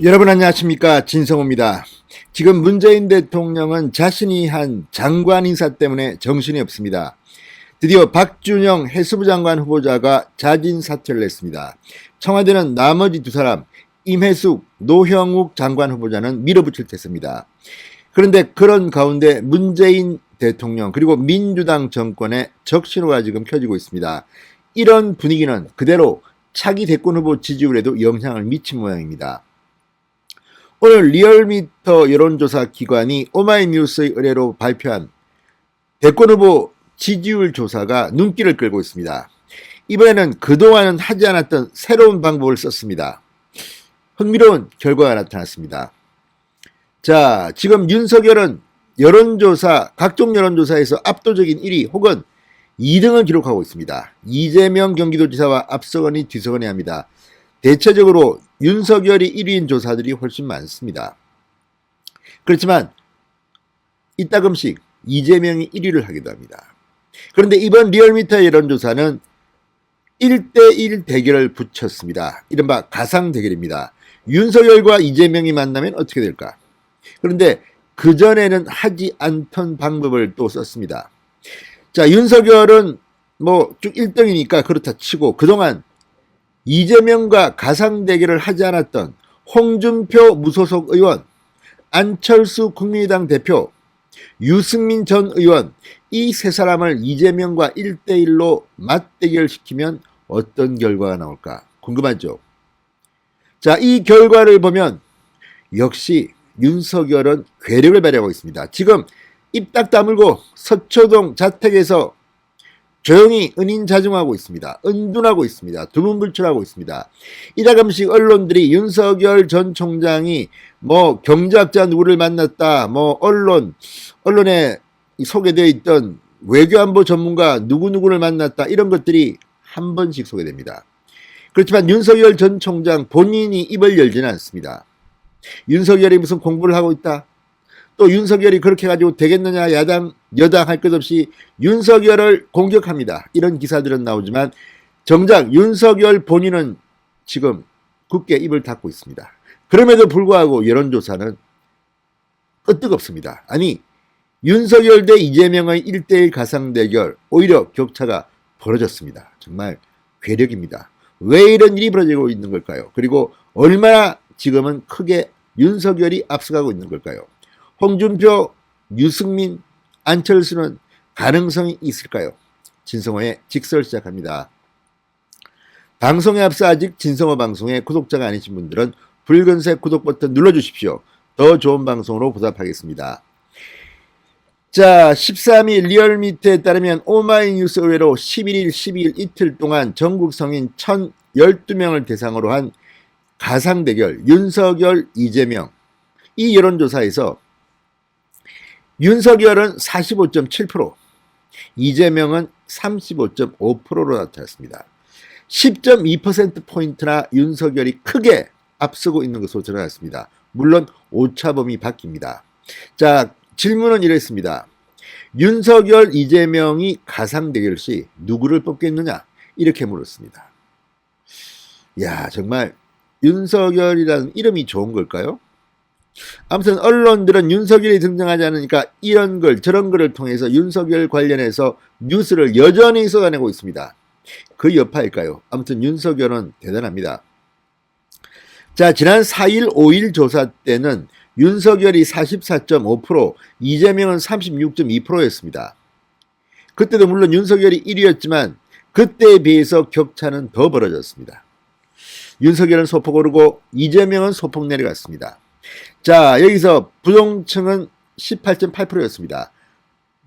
여러분 안녕하십니까, 진성호입니다. 지금 문재인 대통령은 자신이 한 장관 인사 때문에 정신이 없습니다. 드디어 박준영 해수부 장관 후보자가 자진 사퇴를 했습니다. 청와대는 나머지 두 사람 임혜숙, 노형욱 장관 후보자는 밀어붙일 테스입니다. 그런데 그런 가운데 문재인 대통령 그리고 민주당 정권의 적신호가 지금 켜지고 있습니다. 이런 분위기는 그대로 차기 대권 후보 지지율에도 영향을 미친 모양입니다. 오늘 리얼미터 여론조사 기관이 오마이뉴스의 의뢰로 발표한 대권 후보 지지율 조사가 눈길을 끌고 있습니다. 이번에는 그동안은 하지 않았던 새로운 방법을 썼습니다. 흥미로운 결과가 나타났습니다. 자, 지금 윤석열은 각종 여론조사에서 압도적인 1위 혹은 2등을 기록하고 있습니다. 이재명 경기도지사와 앞서거니 뒤서거니 합니다. 대체적으로 윤석열이 1위인 조사들이 훨씬 많습니다. 그렇지만 이따금씩 이재명이 1위를 하기도 합니다. 그런데 이번 리얼미터 여론조사는 1대1 대결을 붙였습니다. 이른바 가상 대결입니다. 윤석열과 이재명이 만나면 어떻게 될까? 그런데 그전에는 하지 않던 방법을 또 썼습니다. 자, 윤석열은 쭉 1등이니까 그렇다 치고 그동안 이재명과 가상 대결을 하지 않았던 홍준표 무소속 의원, 안철수 국민의당 대표, 유승민 전 의원, 이 세 사람을 이재명과 1대1로 맞대결시키면 어떤 결과가 나올까 궁금하죠. 자, 이 결과를 보면 역시 윤석열은 괴력을 발휘하고 있습니다. 지금 입 딱 다물고 서초동 자택에서 조용히 은인자중하고 있습니다. 은둔하고 있습니다. 두문불출하고 있습니다. 이다금씩 언론들이 윤석열 전 총장이 경제학자 누구를 만났다, 언론에 소개되어 있던 외교안보 전문가 누구누구를 만났다, 이런 것들이 한 번씩 소개됩니다. 그렇지만 윤석열 전 총장 본인이 입을 열지는 않습니다. 윤석열이 무슨 공부를 하고 있다, 또 윤석열이 그렇게 가지고 되겠느냐, 여당 할 것 없이 윤석열을 공격합니다. 이런 기사들은 나오지만 정작 윤석열 본인은 지금 굳게 입을 닫고 있습니다. 그럼에도 불구하고 여론조사는 끄떡없습니다. 아니, 윤석열 대 이재명의 1대1 가상대결, 오히려 격차가 벌어졌습니다. 정말 괴력입니다. 왜 이런 일이 벌어지고 있는 걸까요? 그리고 얼마나 지금은 크게 윤석열이 앞서가고 있는 걸까요? 홍준표, 유승민, 안철수는 가능성이 있을까요? 진성호의 직설 시작합니다. 방송에 앞서 아직 진성호 방송의 구독자가 아니신 분들은 붉은색 구독 버튼 눌러주십시오. 더 좋은 방송으로 보답하겠습니다. 자, 13일 리얼미터에 따르면 오마이뉴스 의뢰로 11일, 12일 이틀 동안 전국 성인 1012명을 대상으로 한 가상대결 윤석열, 이재명, 이 여론조사에서 윤석열은 45.7%, 이재명은 35.5%로 나타났습니다. 10.2%포인트나 윤석열이 크게 앞서고 있는 것으로 드러났습니다. 물론 오차범위 바뀝니다. 자, 질문은 이랬습니다. 윤석열, 이재명이 가상대결 시 누구를 뽑겠느냐? 이렇게 물었습니다. 야, 정말 윤석열이라는 이름이 좋은 걸까요? 아무튼 언론들은 윤석열이 등장하지 않으니까 이런 걸 저런 거를 통해서 윤석열 관련해서 뉴스를 여전히 쏟아내고 있습니다. 그 여파일까요? 아무튼 윤석열은 대단합니다. 자, 지난 4일, 5일 조사 때는 윤석열이 44.5%, 이재명은 36.2%였습니다. 그때도 물론 윤석열이 1위였지만 그때에 비해서 격차는 더 벌어졌습니다. 윤석열은 소폭 오르고 이재명은 소폭 내려갔습니다. 자, 여기서 부동층은 18.8%였습니다.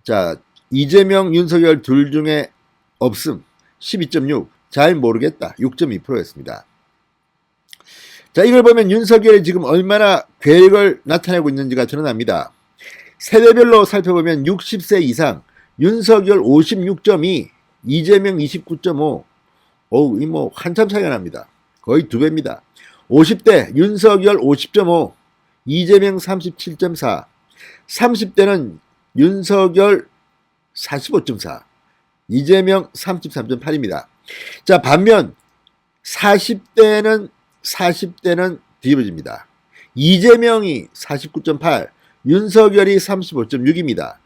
자, 이재명, 윤석열 둘 중에 없음 12.6, 잘 모르겠다 6.2%였습니다. 자, 이걸 보면 윤석열이 지금 얼마나 괴력을 나타내고 있는지가 드러납니다. 세대별로 살펴보면 60세 이상 윤석열 56.2, 이재명 29.5, 이 한참 차이가 납니다. 거의 2배입니다. 50대 윤석열 50.5, 이재명 37.4, 30대는 윤석열 45.4, 이재명 33.8입니다. 자, 반면 40대는 뒤집어집니다. 이재명이 49.8, 윤석열이 35.6입니다.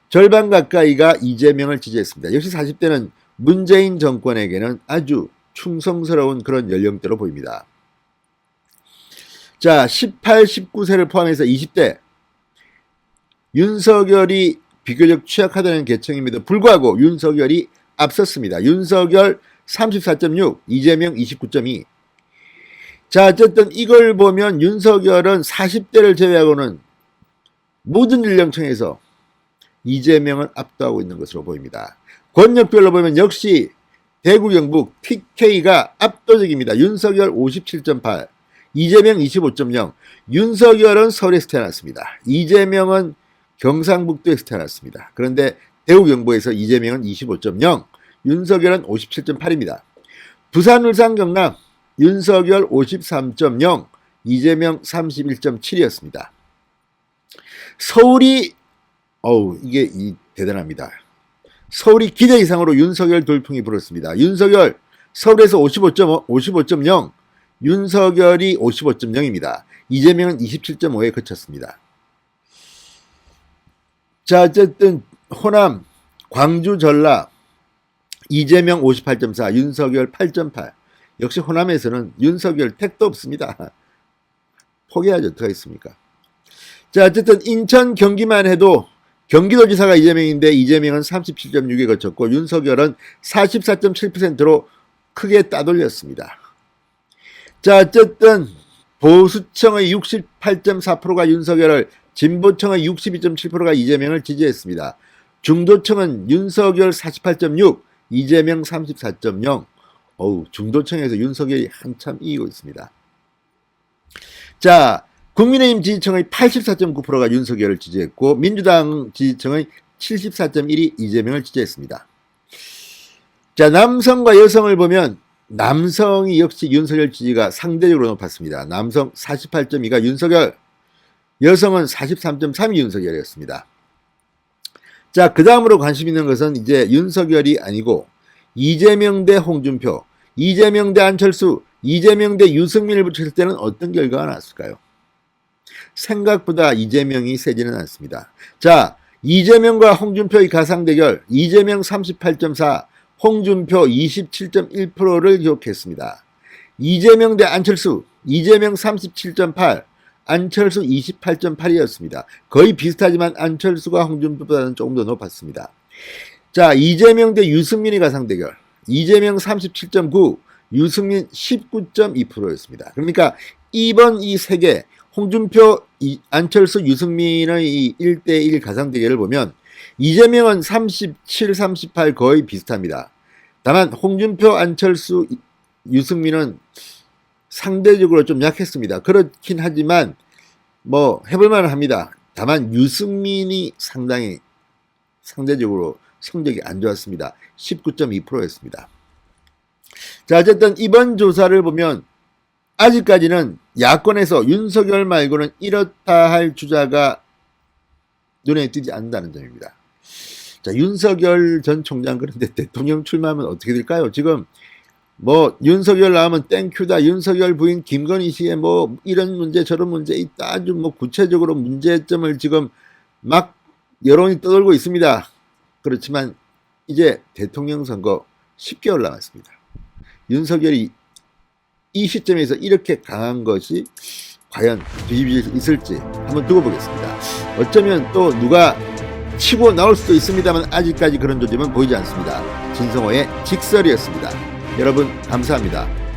절반 가까이가 이재명을 지지했습니다. 역시 40대는 문재인 정권에게는 아주 충성스러운 그런 연령대로 보입니다. 자, 18, 19세를 포함해서 20대. 윤석열이 비교적 취약하다는 계층임에도 불구하고 윤석열이 앞섰습니다. 윤석열 34.6, 이재명 29.2. 자, 어쨌든 이걸 보면 윤석열은 40대를 제외하고는 모든 연령층에서 이재명을 압도하고 있는 것으로 보입니다. 권역별로 보면 역시 대구 경북 TK가 압도적입니다. 윤석열 57.8, 이재명 25.0. 윤석열은 서울에서 태어났습니다. 이재명은 경상북도에서 태어났습니다. 그런데 대구 경북에서 이재명은 25.0, 윤석열은 57.8입니다. 부산, 울산, 경남 윤석열 53.0, 이재명 31.7이었습니다. 서울이 이게 대단합니다. 서울이 기대 이상으로 윤석열 돌풍이 불었습니다. 윤석열 서울에서 55.0, 윤석열이 55.0입니다. 이재명은 27.5에 그쳤습니다. 자, 어쨌든 호남, 광주, 전라 이재명 58.4, 윤석열 8.8. 역시 호남에서는 윤석열 택도 없습니다. 포기하지 어떡하겠습니까? 자, 어쨌든 인천, 경기만 해도 경기도지사가 이재명인데 이재명은 37.6에 거쳤고 윤석열은 44.7%로 크게 따돌렸습니다. 자, 어쨌든 보수층의 68.4%가 윤석열을, 진보층의 62.7%가 이재명을 지지했습니다. 중도층은 윤석열 48.6, 이재명 34.0. 중도층에서 윤석열이 한참 이기고 있습니다. 자, 국민의힘 지지층의 84.9%가 윤석열을 지지했고 민주당 지지층의 74.1이 이재명을 지지했습니다. 자, 남성과 여성을 보면 남성이 역시 윤석열 지지가 상대적으로 높았습니다. 남성 48.2가 윤석열, 여성은 43.3이 윤석열이었습니다. 자, 그 다음으로 관심 있는 것은 이제 윤석열이 아니고 이재명 대 홍준표, 이재명 대 안철수, 이재명 대 유승민을 붙였을 때는 어떤 결과가 나왔을까요? 생각보다 이재명이 세지는 않습니다. 자, 이재명과 홍준표의 가상대결, 이재명 38.4, 홍준표 27.1%를 기록했습니다. 이재명 대 안철수, 이재명 37.8, 안철수 28.8이었습니다. 거의 비슷하지만 안철수가 홍준표보다는 조금 더 높았습니다. 자, 이재명 대 유승민의 가상대결, 이재명 37.9, 유승민 19.2%였습니다. 그러니까 이번 이 세 개, 홍준표, 안철수, 유승민의 이 1대1 가상대결을 보면 이재명은 37, 38 거의 비슷합니다. 다만 홍준표, 안철수, 유승민은 상대적으로 좀 약했습니다. 그렇긴 하지만 뭐 해볼만 합니다. 다만 유승민이 상당히 상대적으로 성적이 안 좋았습니다. 19.2%였습니다. 자, 어쨌든 이번 조사를 보면 아직까지는 야권에서 윤석열 말고는 이렇다 할 주자가 눈에 띄지 않는다는 점입니다. 자, 윤석열 전 총장, 그런데 대통령 출마하면 어떻게 될까요? 지금 뭐 윤석열 나오면 땡큐다, 윤석열 부인 김건희 씨의 뭐 이런 문제 저런 문제 있다, 아주 뭐 구체적으로 문제점을 지금 막 여론이 떠돌고 있습니다. 그렇지만 이제 대통령 선거 10개월 남았습니다. 윤석열이 이 시점에서 이렇게 강한 것이 과연 뒤집힐 수 있을지 한번 두고 보겠습니다. 어쩌면 또 누가 치고 나올 수도 있습니다만 아직까지 그런 조짐은 보이지 않습니다. 진성호의 직설이었습니다. 여러분 감사합니다.